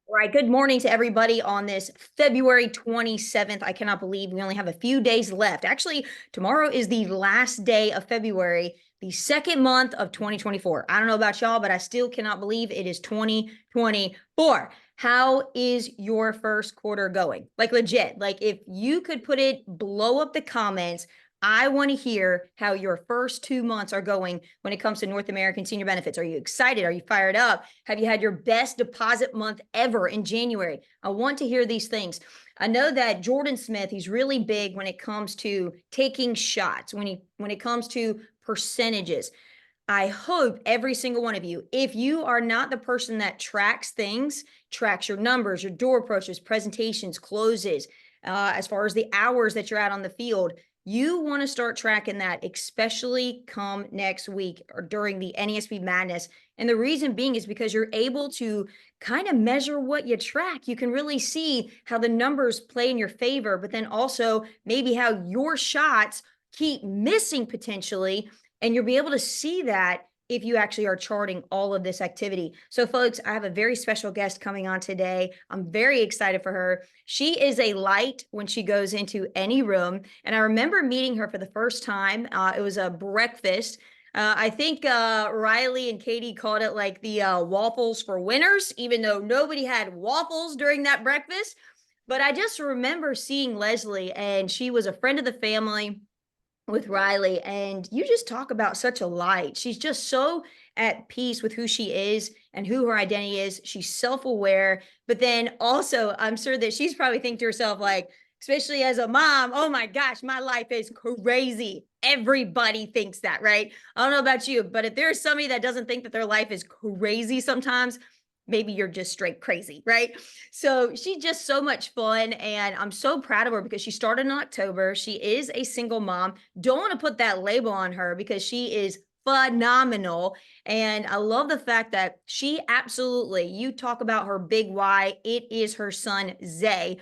All right, good morning to everybody on this February 27th. I cannot believe we only have a few days left. Actually, tomorrow is the last day of February, the second month of 2024. I don't know about y'all, but I still cannot believe it is 2024. How is your first quarter going? Like legit, like if you could put it, blow up the comments. I want to hear how your first 2 months are going when it comes to North American senior benefits. Are you excited? Are you fired up? Have you had your best deposit month ever in January? I want to hear these things. I know that Jordan Smith, he's really big when it comes to taking shots, when it comes to percentages. I hope every single one of you, if you are not the person that tracks things, tracks your numbers, your door approaches, presentations, closes, as far as the hours that you're out on the field, you want to start tracking that, especially come next week or during the NESB Madness. And the reason being is because you're able to kind of measure what you track. You can really see how the numbers play in your favor, but then also maybe how your shots keep missing potentially, and you'll be able to see that if you actually are charting all of this activity. So folks, I have a very special guest coming on today. I'm very excited for her. She is a light when she goes into any room. And I remember meeting her for the first time. It was a breakfast. I think Riley and Katie called it like the waffles for winners, even though nobody had waffles during that breakfast. But I just remember seeing Leslie, and she was a friend of the family with Riley, and you just talk about such a light. She's just so at peace with who she is and who her identity is. She's self-aware, but then also I'm sure that she's probably thinking to herself, like, especially as a mom, oh my gosh, my life is crazy. Everybody thinks that, right? I don't know about you, but if there's somebody that doesn't think that their life is crazy sometimes, maybe you're just straight crazy, right? So she's just so much fun, and I'm so proud of her because she started in October. She is a single mom. Don't want to put that label on her because she is phenomenal. And I love the fact that she absolutely, you talk about her big why, it is her son, Zay,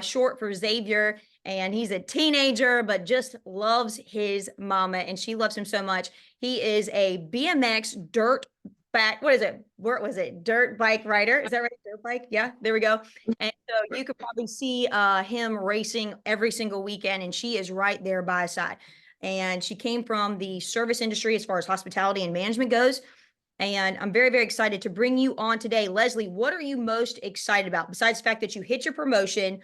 short for Xavier. And he's a teenager, but just loves his mama, and she loves him so much. He is a BMX dirt back, what is it? Where was it? Dirt bike rider. Is that right? Dirt bike. Yeah, there we go. And so you could probably see him racing every single weekend, and she is right there by his side. And she came from the service industry as far as hospitality and management goes. And I'm very, very excited to bring you on today. Leslie, what are you most excited about besides the fact that you hit your promotion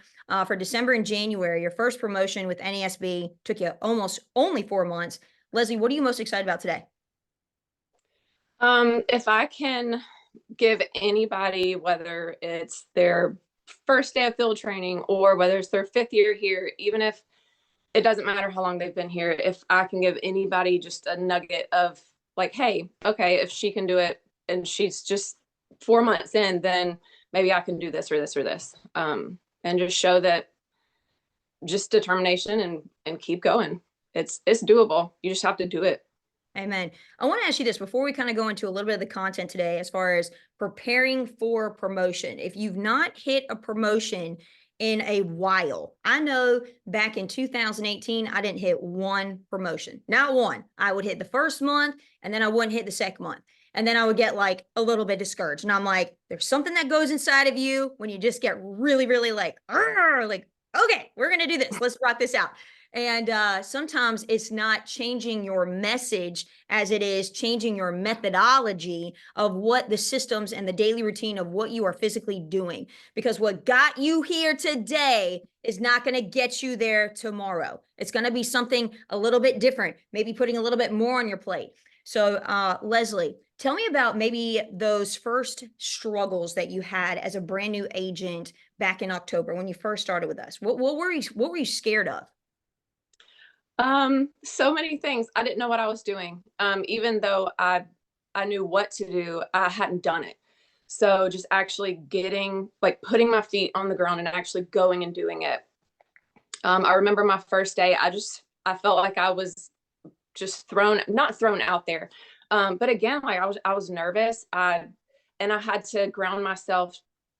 for December and January? Your first promotion with NESB took you almost only 4 months. Leslie, what are you most excited about today? If I can give anybody, whether it's their first day of field training or whether it's their fifth year here, even if it doesn't matter how long they've been here, if I can give anybody just a nugget of like, hey, okay, if she can do it and she's just 4 months in, then maybe I can do this or this or this. And just show that just determination and keep going. It's doable. You just have to do it. Amen. I want to ask you this before we kind of go into a little bit of the content today, as far as preparing for promotion. If you've not hit a promotion in a while, I know back in 2018, I didn't hit one promotion, not one. I would hit the first month, and then I wouldn't hit the second month. And then I would get like a little bit discouraged. And I'm like, there's something that goes inside of you when you just get really, really like, okay, we're going to do this. Let's rock this out. And sometimes it's not changing your message as it is changing your methodology of what the systems and the daily routine of what you are physically doing. Because what got you here today is not going to get you there tomorrow. It's going to be something a little bit different, maybe putting a little bit more on your plate. So Leslie, tell me about maybe those first struggles that you had as a brand new agent back in October when you first started with us. What were you scared of? So many things. I didn't know what I was doing. Even though I knew what to do, I hadn't done it. So just actually getting, like, putting my feet on the ground and actually going and doing it. I remember my first day, I felt like I was just not thrown out there. But again, like I was nervous. And I had to ground myself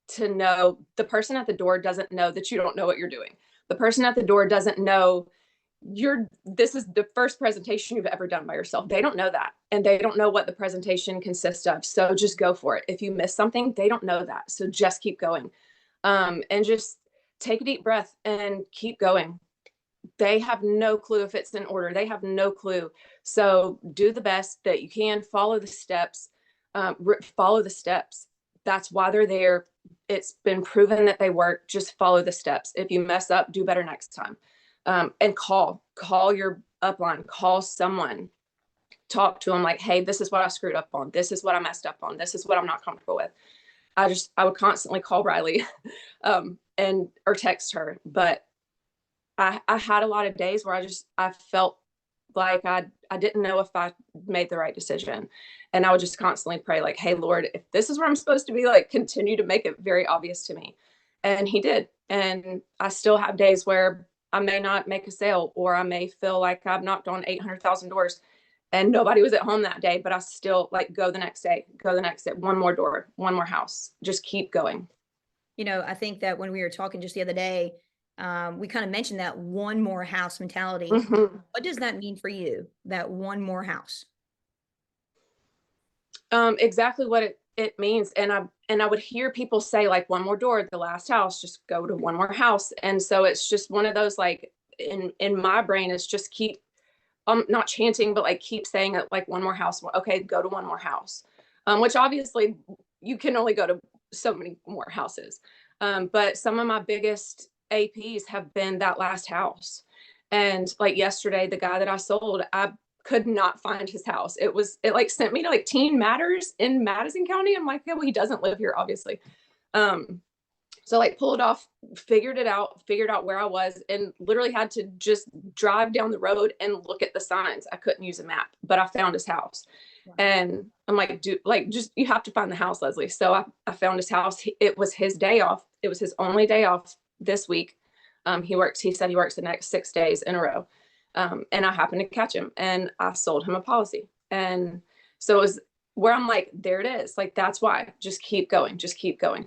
to know the person at the door doesn't know that you don't know what you're doing. The person at the door doesn't know this is the first presentation you've ever done by yourself. They don't know that. And they don't know what the presentation consists of. So just go for it. If you miss something, they don't know that. So just keep going. And just take a deep breath and keep going. They have no clue if it's in order. They have no clue. So do the best that you can, follow the steps, follow the steps. That's why they're there. It's been proven that they work. Just follow the steps. If you mess up, do better next time. And call your upline, call someone, talk to them like, hey, this is what I screwed up on. This is what I messed up on. This is what I'm not comfortable with. I would constantly call Riley, or text her. But I had a lot of days where I felt like I didn't know if I made the right decision. And I would just constantly pray like, hey, Lord, if this is where I'm supposed to be, like, continue to make it very obvious to me. And he did. And I still have days where I may not make a sale, or I may feel like I've knocked on 800,000 doors and nobody was at home that day, but I still like go the next day, one more door, one more house, just keep going. I think that when we were talking just the other day, we kind of mentioned that one more house mentality. Mm-hmm. What does that mean for you, that one more house? Exactly what it means. And I would hear people say like, one more door, the last house, just go to one more house. And so it's just one of those, like, in my brain, it's just keep, not chanting, but like keep saying it, like, one more house. Okay, go to one more house. Which obviously you can only go to so many more houses. But some of my biggest APs have been that last house. And like yesterday, the guy that I sold, I could not find his house. It like sent me to like Teen Matters in Madison County. I'm like, yeah, well, he doesn't live here, obviously. So like pulled off, figured out where I was, and literally had to just drive down the road and look at the signs. I couldn't use a map, but I found his house. Wow. And I'm like, dude, like, just, you have to find the house, Leslie. So I found his house. It was his day off. It was his only day off this week. He said he works the next 6 days in a row. And I happened to catch him, and I sold him a policy. And so it was where I'm like, there it is. Like, that's why. Just keep going.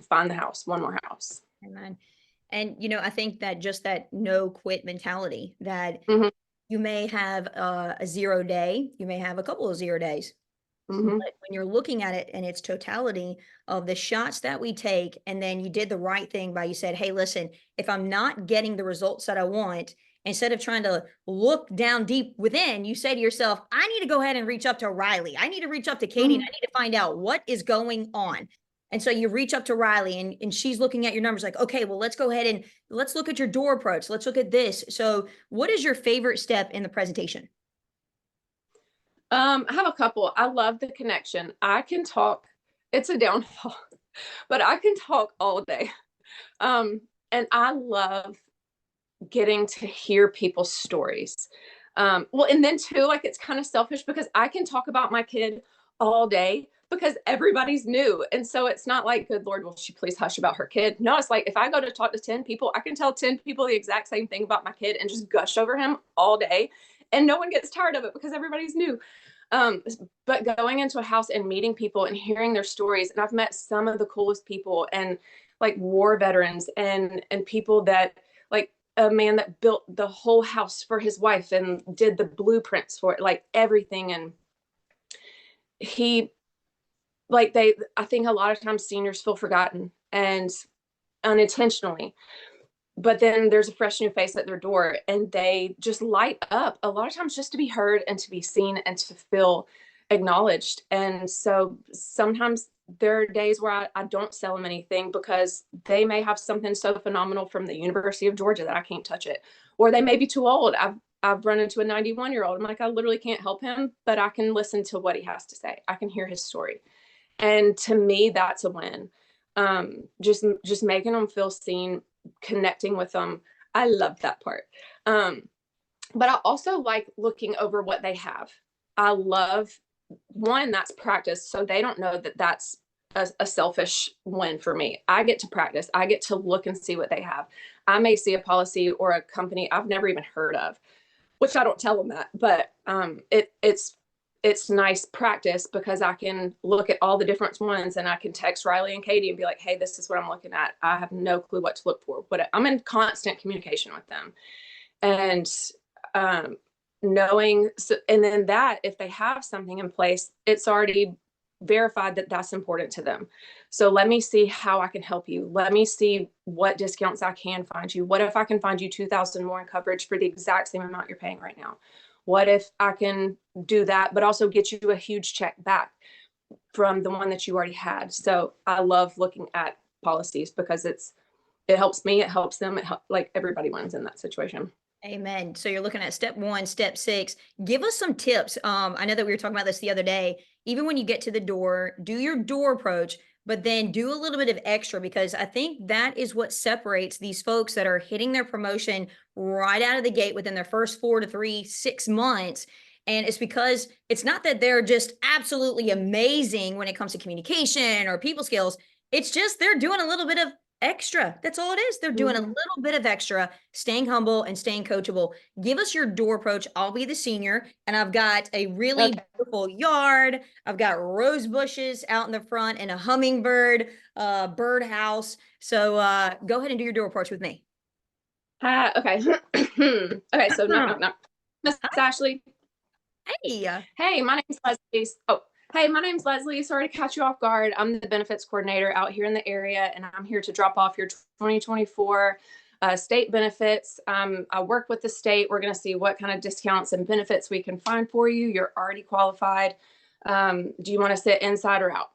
Find the house, one more house. Amen. And, I think that just that no quit mentality, that Mhm. you may have a 0 day, you may have a couple of 0 days. Mhm. But when you're looking at it in its totality of the shots that we take, and then you did the right thing by, you said, hey, listen, if I'm not getting the results that I want, instead of trying to look down deep within, you say to yourself, I need to go ahead and reach up to Riley. I need to reach up to Katie, and I need to find out what is going on. And so you reach up to Riley, and she's looking at your numbers like, okay, well, let's go ahead and let's look at your door approach. Let's look at this. So what is your favorite step in the presentation? I have a couple. I love the connection. I can talk. It's a downfall, but I can talk all day. And I love getting to hear people's stories. Well, and then too, like, it's kind of selfish because I can talk about my kid all day because everybody's new. And so it's not like, good Lord, will she please hush about her kid? No, it's like, if I go to talk to 10 people, I can tell 10 people the exact same thing about my kid and just gush over him all day. And no one gets tired of it because everybody's new. But going into a house and meeting people and hearing their stories, and I've met some of the coolest people, and like war veterans and people that, like, a man that built the whole house for his wife and did the blueprints for it, like everything. And he, like, I think a lot of times seniors feel forgotten, and unintentionally, but then there's a fresh new face at their door and they just light up a lot of times just to be heard and to be seen and to feel acknowledged. And so sometimes there are days where I don't sell them anything because they may have something so phenomenal from the University of Georgia that I can't touch it, or they may be too old. I've run into a 91-year-old. I'm like, I literally can't help him, but I can listen to what he has to say. I can hear his story. And to me, that's a win. Just making them feel seen, connecting with them. I love that part. But I also like looking over what they have. I love, one, that's practice. So they don't know that that's a selfish win for me. I get to practice. I get to look and see what they have. I may see a policy or a company I've never even heard of, which I don't tell them that, but it's nice practice because I can look at all the different ones and I can text Riley and Katie and be like, hey, this is what I'm looking at. I have no clue what to look for, but I'm in constant communication with them. And knowing, so, and then that if they have something in place, it's already verified that that's important to them. So let me see how I can help you. Let me see what discounts I can find you. What if I can find you 2,000 more in coverage for the exact same amount you're paying right now? What if I can do that, but also get you a huge check back from the one that you already had? So I love looking at policies because it helps me, it helps them, like everybody wins in that situation. Amen. So you're looking at step 1, step 6. Give us some tips. I know that we were talking about this the other day. Even when you get to the door, do your door approach, but then do a little bit of extra, because I think that is what separates these folks that are hitting their promotion right out of the gate within their first 4 to 6 months. And it's because it's not that they're just absolutely amazing when it comes to communication or people skills. It's just they're doing a little bit of extra. That's all it is. They're doing a little bit of extra, staying humble and staying coachable. Give us your door approach. I'll be the senior, and I've got a really beautiful yard. I've got rose bushes out in the front and a hummingbird birdhouse. So go ahead and do your door approach with me. Okay. Okay. So knock. Miss Ashley. Hey. Hey, my name's Leslie. Oh, hey, my name's Leslie. Sorry to catch you off guard. I'm the benefits coordinator out here in the area, and I'm here to drop off your 2024 state benefits. I work with the state. We're going to see what kind of discounts and benefits we can find for you. You're already qualified. Do you want to sit inside or out?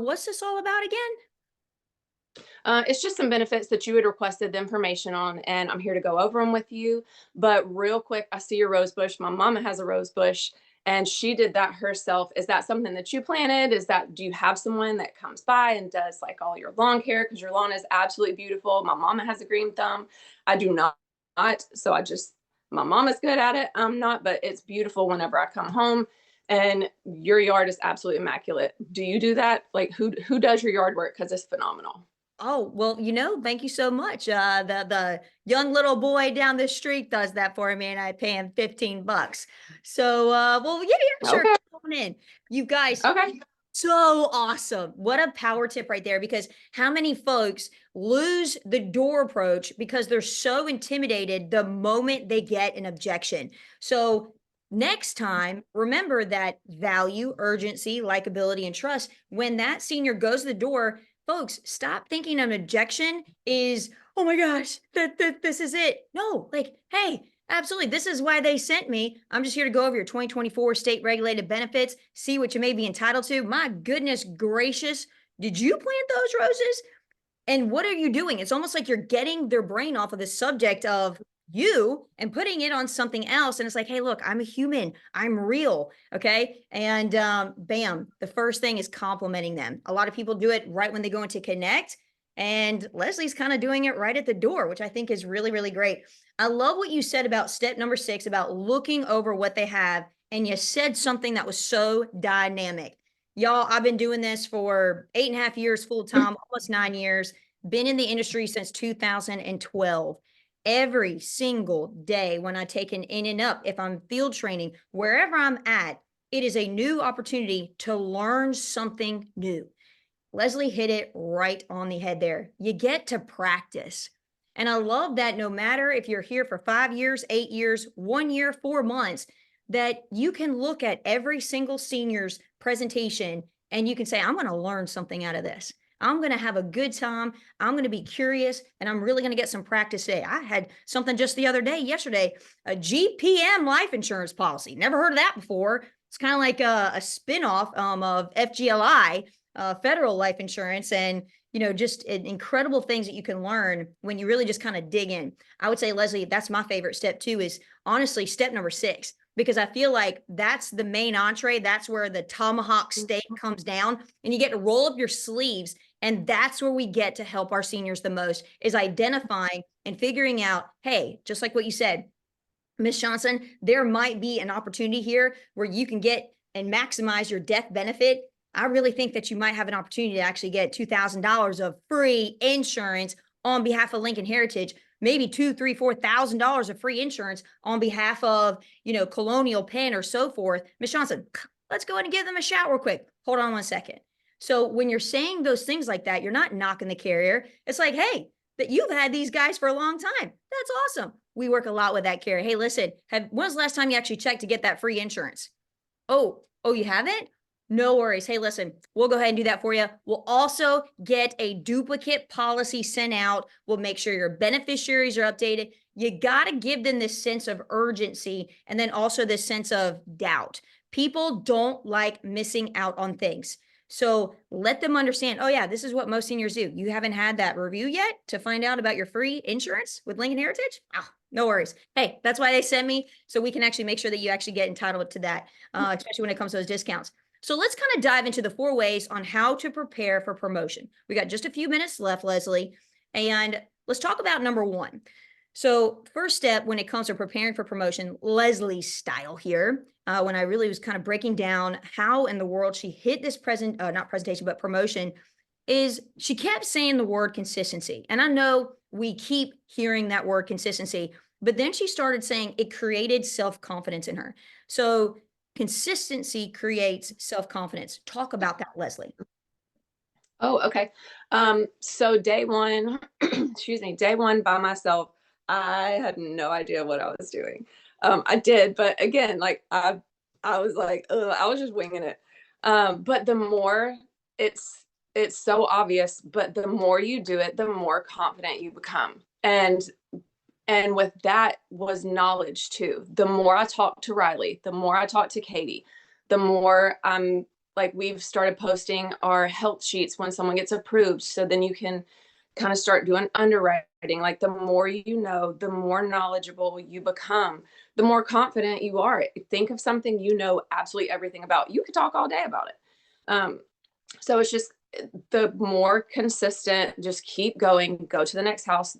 What's this all about again? It's just some benefits that you had requested the information on, and I'm here to go over them with you. But real quick, I see your rose bush. My mama has a rose bush, and she did that herself. Is that something that you planted? Do you have someone that comes by and does like all your lawn care? Because your lawn is absolutely beautiful. My mama has a green thumb. I do not. So my mama's good at it. I'm not, but it's beautiful whenever I come home. And your yard is absolutely immaculate. Do you do that? Like who does your yard work? Because it's phenomenal. Oh, well, thank you so much. The young little boy down the street does that for me, and I pay him $15. So, well, yeah, sure. Okay. Come on in. You guys, Okay. so awesome. What a power tip right there, because how many folks lose the door approach because they're so intimidated the moment they get an objection. So next time, remember that value, urgency, likability, and trust. When that senior goes to the door, folks, stop thinking an objection is, oh my gosh, this is it. No, like, hey, absolutely. This is why they sent me. I'm just here to go over your 2024 state regulated benefits, see what you may be entitled to. My goodness gracious, did you plant those roses? And what are you doing? It's almost like you're getting their brain off of the subject of you and putting it on something else. And it's like, hey, look, I'm a human. I'm real. Okay. And bam, the first thing is complimenting them. A lot of people do it right when they go into connect. And Leslie's kind of doing it right at the door, which I think is really, really great. I love what you said about step number 6, about looking over what they have. And you said something that was so dynamic. Y'all, I've been doing this for 8.5 years full time, almost 9 years, been in the industry since 2012. Every single day when I take an in and up, if I'm field training, wherever I'm at, it is a new opportunity to learn something new. Leslie hit it right on the head there. You get to practice. And I love that no matter if you're here for 5 years, 8 years, 1 year, 4 months, that you can look at every single senior's presentation and you can say, I'm going to learn something out of this. I'm going to have a good time. I'm going to be curious, and I'm really going to get some practice today. I had something just the other day, yesterday, a GPM life insurance policy. Never heard of that before. It's kind of like a spinoff of FGLI, federal life insurance, and just incredible things that you can learn when you really just kind of dig in. I would say, Leslie, that's my favorite step too, is honestly step number 6, because I feel like that's the main entree. That's where the tomahawk steak comes down, and you get to roll up your sleeves. And that's where we get to help our seniors the most, is identifying and figuring out, hey, just like what you said, Miss Johnson, there might be an opportunity here where you can get and maximize your death benefit. I really think that you might have an opportunity to actually get $2,000 of free insurance on behalf of Lincoln Heritage, maybe $2,000, $3,000, $4,000 of free insurance on behalf of, Colonial Penn or so forth. Miss Johnson, let's go ahead and give them a shout real quick. Hold on one second. So when you're saying those things like that, you're not knocking the carrier. It's like, hey, that you've had these guys for a long time. That's awesome. We work a lot with that, Carrie. Hey, listen, when was the last time you actually checked to get that free insurance? Oh, you haven't? No worries. Hey, listen, we'll go ahead and do that for you. We'll also get a duplicate policy sent out. We'll make sure your beneficiaries are updated. You got to give them this sense of urgency and then also this sense of doubt. People don't like missing out on things. So let them understand, oh, yeah, this is what most seniors do. You haven't had that review yet to find out about your free insurance with Lincoln Heritage? Oh, no worries. Hey, that's why they send me, so we can actually make sure that you actually get entitled to that, especially when it comes to those discounts. So let's kind of dive into the 4 ways on how to prepare for promotion. We got just a few minutes left, Leslie, and let's talk about number 1. So first step when it comes to preparing for promotion, Leslie's style here, when I really was kind of breaking down how in the world she hit this not presentation, but promotion, is she kept saying the word consistency. And I know we keep hearing that word consistency, but then she started saying it created self-confidence in her. So consistency creates self-confidence. Talk about that, Leslie. Oh, okay. So day one, excuse me, day one by myself, I had no idea what I was doing. I did, but again, like I was like, ugh, I was just winging it. But the more it's so obvious, but the more you do it, the more confident you become. And with that was knowledge too. The more I talked to Riley, the more I talked to Katie, the more I'm like, we've started posting our health sheets when someone gets approved. So then you can kind of start doing underwriting. Like the more you know, the more knowledgeable you become, the more confident you are. Think of something you know absolutely everything about. You could talk all day about it. So it's just the more consistent, just keep going, go to the next house.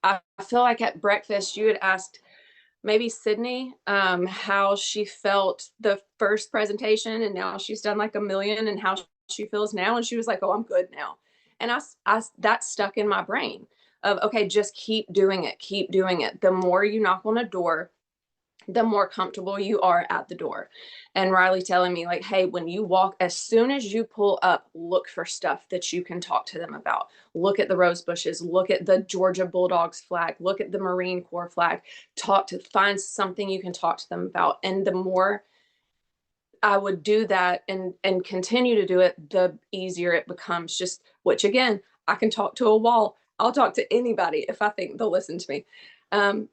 I feel like at breakfast you had asked maybe Sydney how she felt the first presentation, and now she's done like a million, and how she feels now, and she was like, oh, I'm good now. And I that stuck in my brain of, okay, just keep doing it, keep doing it. The more you knock on a door, the more comfortable you are at the door. And Riley telling me like, hey, when you walk, as soon as you pull up, look for stuff that you can talk to them about. Look at the rose bushes, look at the Georgia Bulldogs flag, look at the Marine Corps flag, find something you can talk to them about. And the more I would do that and continue to do it, the easier it becomes. Just, which again, I can talk to a wall. I'll talk to anybody if I think they'll listen to me.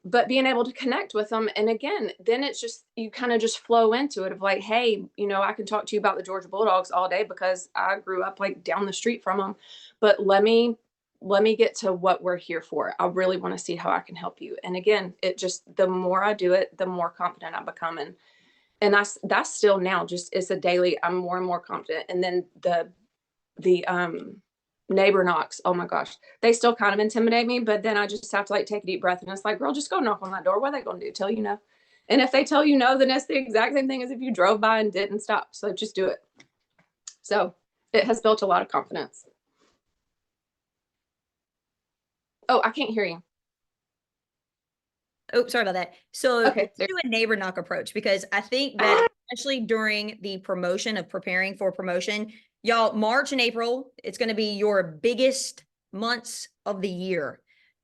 But being able to connect with them, and again, then it's just, you kind of just flow into it of like, hey, you know, I can talk to you about the Georgia Bulldogs all day because I grew up like down the street from them. But let me get to what we're here for. I really want to see how I can help you. And again, it just, the more I do it, the more confident I become. And that's still now, just, it's a daily, I'm more and more confident. And then the neighbor knocks, oh my gosh, they still kind of intimidate me, but then I just have to like take a deep breath, and it's like, girl, just go knock on that door. What are they going to do? Tell you no? And if they tell you no, then it's the exact same thing as if you drove by and didn't stop. So just do it. So it has built a lot of confidence. Oh, I can't hear you. Oh, sorry about that. So Okay. let's do a neighbor knock approach, because I think that especially during the promotion of preparing for promotion, y'all, March and April, it's going to be your biggest months of the year.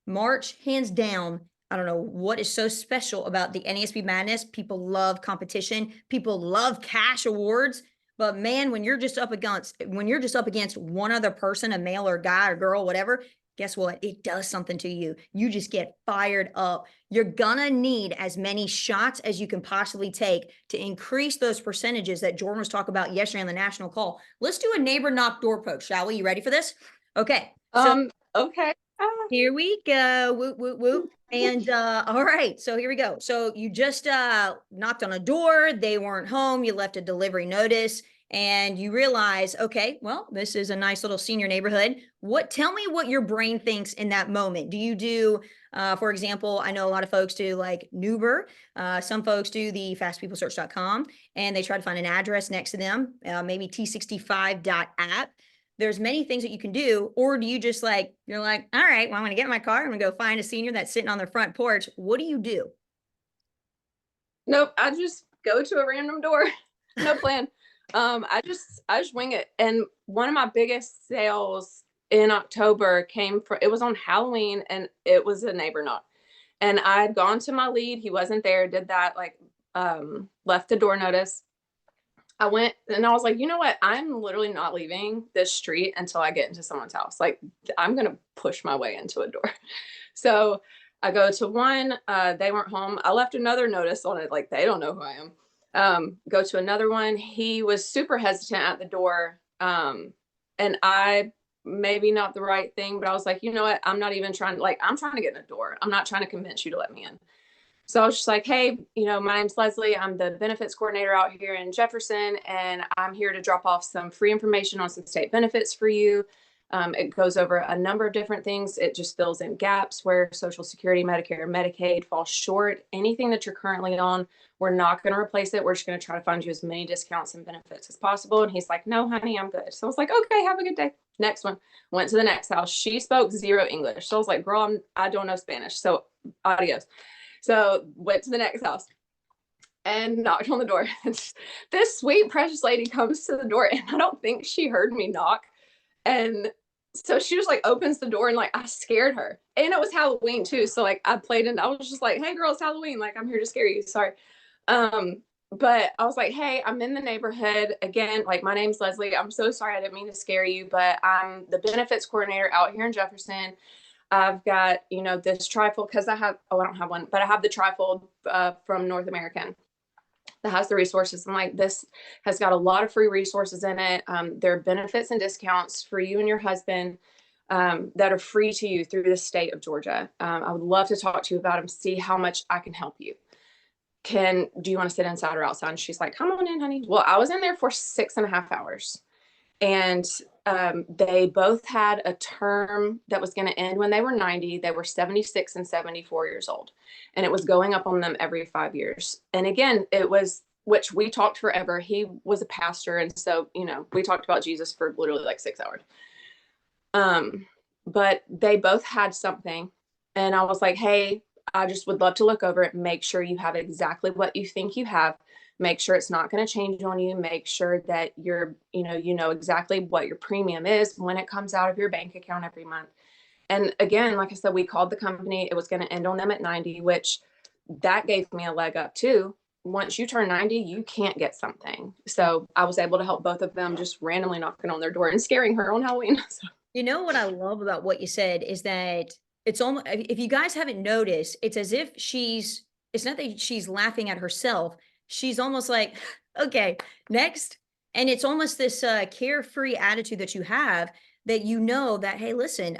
March, hands down. I don't know what is so special about the NASB Madness. People love competition. People love cash awards. But man, when you're just up against one other person, a male or guy or girl, whatever, guess what? It does something to you. You just get fired up. You're gonna need as many shots as you can possibly take to increase those percentages that Jordan was talking about yesterday on the national call. Let's do a neighbor knock door poke, shall we? You ready for this? Okay. So Okay. here we go. Whoop, whoop, whoop. And all right, so here we go. So you just knocked on a door, they weren't home, you left a delivery notice, and you realize, okay, well, this is a nice little senior neighborhood. Tell me what your brain thinks in that moment. Do you do, for example, I know a lot of folks do like Nuber. Some folks do the fastpeoplesearch.com, and they try to find an address next to them, maybe t65.app. There's many things that you can do. Or do you just like, you're like, all right, well, I'm going to get in my car. I'm going to go find a senior that's sitting on their front porch. What do you do? Nope. I just go to a random door. No plan. I just wing it. And one of my biggest sales in October came from, it was on Halloween, and it was a neighbor knock. And I'd gone to my lead. He wasn't there, did that, like, left the door notice. I went and I was like, you know what? I'm literally not leaving this street until I get into someone's house. Like, I'm going to push my way into a door. So I go to one, they weren't home. I left another notice on it, like, they don't know who I am. Go to another one. He was super hesitant at the door. And I, maybe not the right thing, but I was like, you know what? I'm not even trying, like, I'm trying to get in the door. I'm not trying to convince you to let me in. So I was just like, hey, my name's Leslie. I'm the benefits coordinator out here in Jefferson, and I'm here to drop off some free information on some state benefits for you. It goes over a number of different things. It just fills in gaps where Social Security, Medicare, Medicaid falls short. Anything that you're currently on, we're not going to replace it. We're just going to try to find you as many discounts and benefits as possible. And he's like, no, honey, I'm good. So I was like, okay, have a good day. Next one. Went to the next house. She spoke zero English. So I was like, girl, I don't know Spanish. So adios. So went to the next house and knocked on the door. This sweet, precious lady comes to the door, and I don't think she heard me knock. And so she just like opens the door, and like I scared her. And it was Halloween too. So like I played, and I was just like, hey girl, it's Halloween. Like, I'm here to scare you. Sorry. But I was like, hey, I'm in the neighborhood again. Like, my name's Leslie. I'm so sorry. I didn't mean to scare you, but I'm the benefits coordinator out here in Jefferson. I've got, this trifold, because I don't have one, but I have the trifold from North American that has the resources. I'm like, this has got a lot of free resources in it. There are benefits and discounts for you and your husband that are free to you through the state of Georgia. I would love to talk to you about them, see how much I can help you. Do you want to sit inside or outside? And she's like, come on in, honey. Well, I was in there for 6.5 hours. And they both had a term that was going to end when they were 90. They were 76 and 74 years old. And it was going up on them every 5 years. And again, which we talked forever. He was a pastor. And so, we talked about Jesus for literally like 6 hours. But they both had something. And I was like, hey, I just would love to look over it. Make sure you have exactly what you think you have. Make sure it's not going to change on you. Make sure that you know exactly what your premium is when it comes out of your bank account every month. And again, like I said, we called the company. It was going to end on them at 90, which that gave me a leg up too. Once you turn 90, you can't get something. So I was able to help both of them, just randomly knocking on their door and scaring her on Halloween. So. You know what I love about what you said is that it's almost, if you guys haven't noticed, it's as if it's not that she's laughing at herself. She's almost like, okay, next. And it's almost this carefree attitude that you have, that that, hey, listen,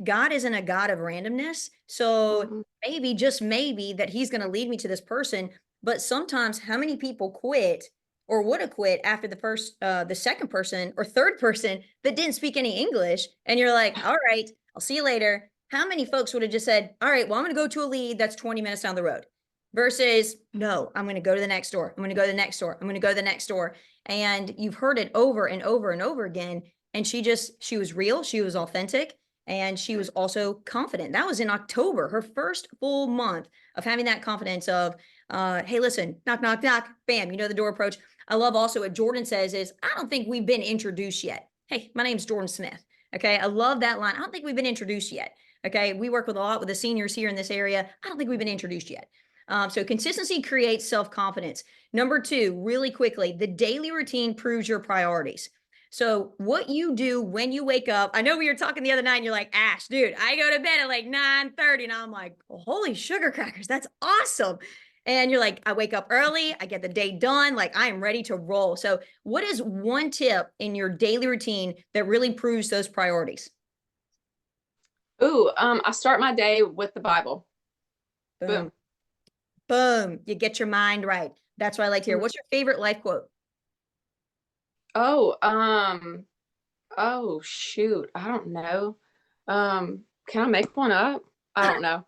God isn't a God of randomness. So maybe, just maybe, that he's going to lead me to this person. But sometimes, how many people quit or would have quit after the second person or third person that didn't speak any English? And you're like, all right, I'll see you later. How many folks would have just said, all right, well, I'm going to go to a lead that's 20 minutes down the road, versus, no, I'm going to go to the next door. I'm going to go to the next door. I'm going to go to the next door. And you've heard it over and over and over again. And she was real. She was authentic. And she was also confident. That was in October, her first full month of having that confidence of, hey, listen, knock, knock, knock, bam, the door approach. I love also what Jordan says is, I don't think we've been introduced yet. Hey, my name's Jordan Smith. Okay. I love that line. I don't think we've been introduced yet. Okay. We work with a lot with the seniors here in this area. I don't think we've been introduced yet. So consistency creates self-confidence. Number 2, really quickly, the daily routine proves your priorities. So what you do when you wake up, I know we were talking the other night and you're like, Ash, dude, I go to bed at like 9:30 and I'm like, holy sugar crackers, that's awesome. And you're like, I wake up early, I get the day done, like I am ready to roll. So what is one tip in your daily routine that really proves those priorities? I start my day with the Bible. Boom. Boom. You get your mind right. That's what I like to hear. What's your favorite life quote? Oh, shoot. I don't know. Can I make one up? I don't know.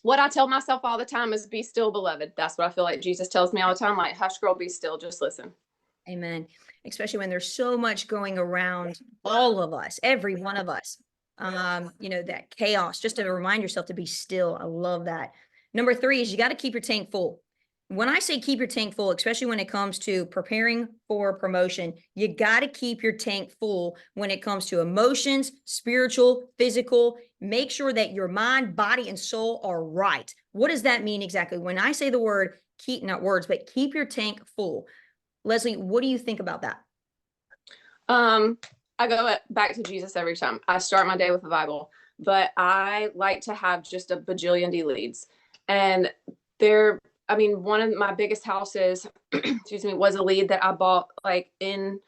What I tell myself all the time is, be still, beloved. That's what I feel like Jesus tells me all the time. Like, hush, girl, be still, just listen. Amen. Especially when there's so much going around all of us, every one of us. That chaos, just to remind yourself to be still. I love that. Number 3 is you got to keep your tank full. When I say keep your tank full, especially when it comes to preparing for promotion, you got to keep your tank full when it comes to emotions, spiritual, physical. Make sure that your mind, body, and soul are right. What does that mean exactly? When I say the word keep, not words, but keep your tank full. Leslie, what do you think about that? Um, I go back to Jesus every time. I start my day with the Bible, but I like to have just a bajillion D leads. And there, I mean, one of my biggest houses, excuse me, was a lead that I bought like in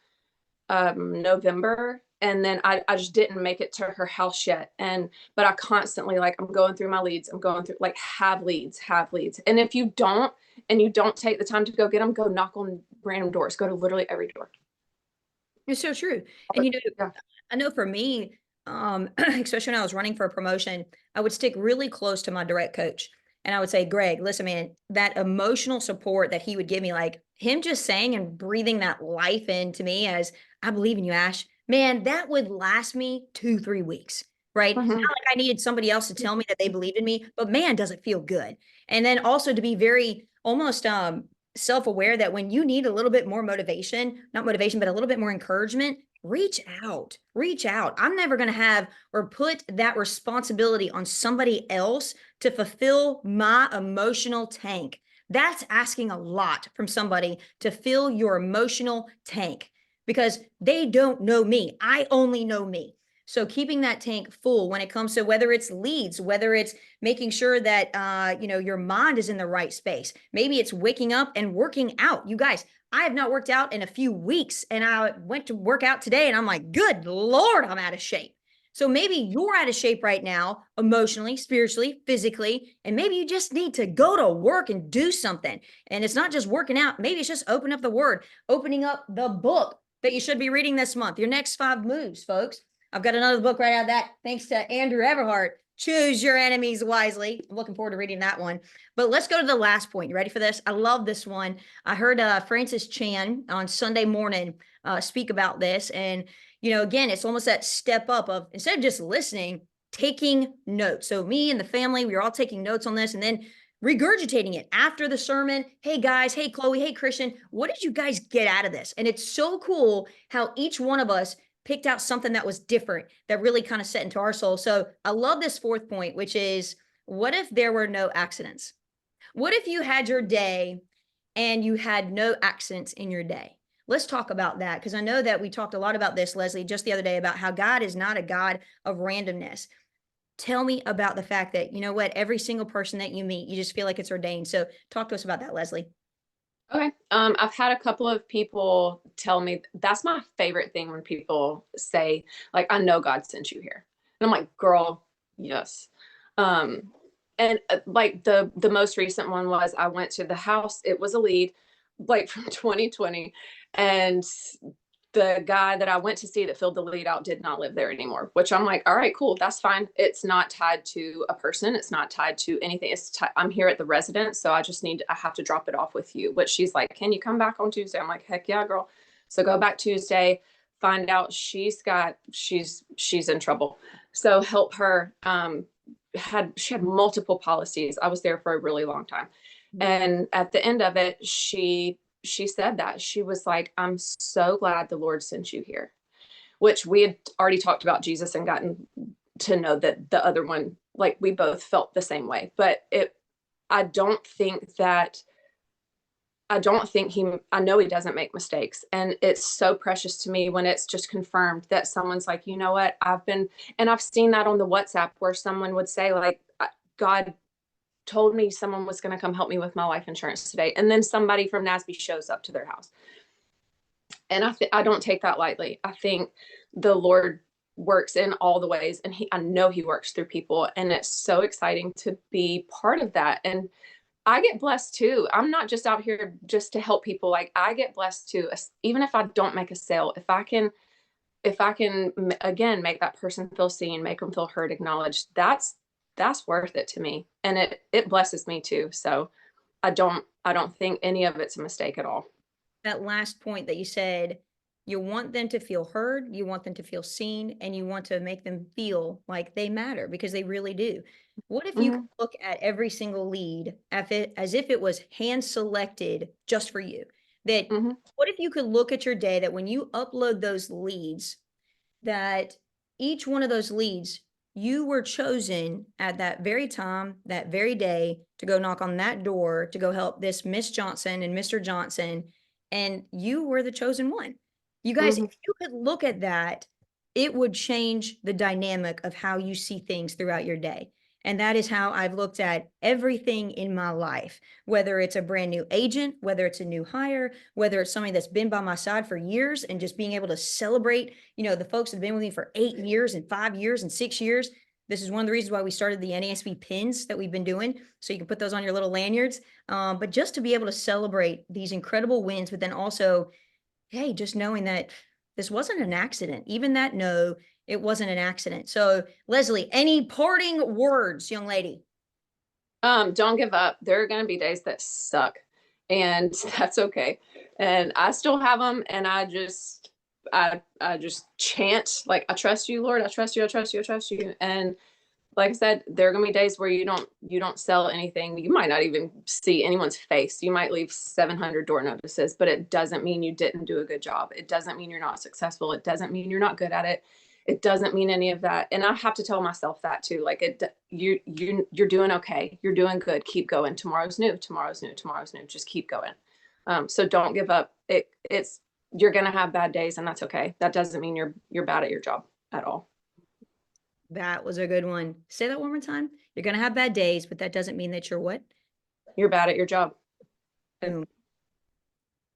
November. And then I just didn't make it to her house yet. But I constantly like, I'm going through my leads. I'm going through like have leads, have leads. And if you don't, and you don't take the time to go get them, go knock on random doors, go to literally every door. It's so true. And Yeah. I know for me, especially when I was running for a promotion, I would stick really close to my direct coach. And I would say, Greg, listen, man, that emotional support that he would give me, like him just saying and breathing that life into me as I believe in you, Ash, man, that would last me 2, 3 weeks, right? Not Mhm. like I needed somebody else to tell me that they believed in me, but man, does it feel good. And then also to be very almost self-aware that when you need a little bit more motivation, not motivation, but a little bit more encouragement, reach out. Reach out. I'm never going to have or put that responsibility on somebody else to fulfill my emotional tank. That's asking a lot from somebody to fill your emotional tank because they don't know me. I only know me. So keeping that tank full when it comes to whether it's leads, whether it's making sure that your mind is in the right space. Maybe it's waking up and working out. You guys, I have not worked out in a few weeks and I went to work out today and I'm like, good Lord, I'm out of shape. So maybe you're out of shape right now, emotionally, spiritually, physically, and maybe you just need to go to work and do something. And it's not just working out. Maybe it's just open up the word, opening up the book that you should be reading this month, your next 5 moves, folks. I've got another book right out of that. Thanks to Andrew Everhart. Choose your enemies wisely. I'm looking forward to reading that one. But let's go to the last point. You ready for this? I love this one. I heard Francis Chan on Sunday morning speak about this. And, again, it's almost that step up of instead of just listening, taking notes. So me and the family, we were all taking notes on this and then regurgitating it after the sermon. Hey guys, hey Chloe, hey Christian, what did you guys get out of this? And it's so cool how each one of us picked out something that was different that really kind of set into our soul. So I love this fourth point, which is what if there were no accidents? What if you had your day and you had no accidents in your day? Let's talk about that because I know that we talked a lot about this, Leslie, just the other day about how God is not a God of randomness. Tell me about the fact that, you know what, every single person that you meet, you just feel like it's ordained. So talk to us about that, Leslie. Okay. I've had a couple of people tell me that's my favorite thing when people say, like, I know God sent you here. And I'm like, girl, yes. Um, and like the most recent one was I went to the house. It was a lead like from 2020. And the guy that I went to see that filled the lead out did not live there anymore, which I'm like, all right, cool. That's fine. It's not tied to a person. It's not tied to anything. I'm here at the residence. So I have to drop it off with you. But she's like, can you come back on Tuesday? I'm like, heck yeah, girl. So go back Tuesday, find out she's in trouble. So help her. She had multiple policies. I was there for a really long time. And at the end of it, she said that she was like, I'm so glad the Lord sent you here, which we had already talked about Jesus and gotten to know that the other one, like we both felt the same way. But I don't think that I know he doesn't make mistakes. And it's so precious to me when it's just confirmed that someone's like, you know what, and I've seen that on the WhatsApp where someone would say, like, God told me someone was going to come help me with my life insurance today. And then somebody from NASB shows up to their house. And I don't take that lightly. I think the Lord works in all the ways, and I know he works through people, and it's so exciting to be part of that. And I get blessed too. I'm not just out here just to help people. Like, I get blessed too. Even if I don't make a sale, if I can again make that person feel seen, make them feel heard, acknowledged, that's worth it to me. And it blesses me too. So I don't think any of it's a mistake at all. That last point that you said, You want them to feel heard, you want them to feel seen, and you want to make them feel like they matter because they really do. What if you could Mhm. look at every single lead as if it was hand selected just for you? That Mhm. what if you could look at your day that when you upload those leads, that each one of those leads, you were chosen at that very time, that very day to go knock on that door to go help this Miss Johnson and Mr. Johnson, and you were the chosen one. You guys, Mhm. if you could look at that, it would change the dynamic of how you see things throughout your day. And that is how I've looked at everything in my life, whether it's a brand new agent, whether it's a new hire, whether it's somebody that's been by my side for years and just being able to celebrate, the folks that have been with me for 8 years and 5 years and 6 years. This is one of the reasons why we started the NASB pins that we've been doing. So you can put those on your little lanyards. But just to be able to celebrate these incredible wins, but then also, hey, just knowing that this wasn't an accident, even that, no, it wasn't an accident. So, Leslie, any parting words, young lady? Don't give up. There are going to be days that suck, and that's okay. And I still have them, and I just chant like, I trust you, Lord. I trust you. I trust you. I trust you. And like I said, there are gonna be days where you don't sell anything. You might not even see anyone's face. You might leave 700 door notices, but it doesn't mean you didn't do a good job. It doesn't mean you're not successful. It doesn't mean you're not good at it. It doesn't mean any of that. And I have to tell myself that too. Like, you're doing okay. You're doing good. Keep going. Tomorrow's new. Tomorrow's new. Tomorrow's new. Just keep going. So don't give up. It's you're gonna have bad days, and that's okay. That doesn't mean you're bad at your job at all. That was a good one. Say that one more time. You're going to have bad days, but that doesn't mean that you're what? You're bad at your job. Boom.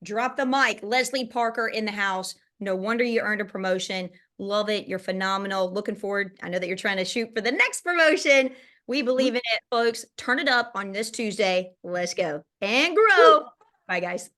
Drop the mic. Leslie Parker in the house. No wonder you earned a promotion. Love it. You're phenomenal. Looking forward. I know that you're trying to shoot for the next promotion. We believe in it, folks. Turn it up on this Tuesday. Let's go and grow. Bye, guys.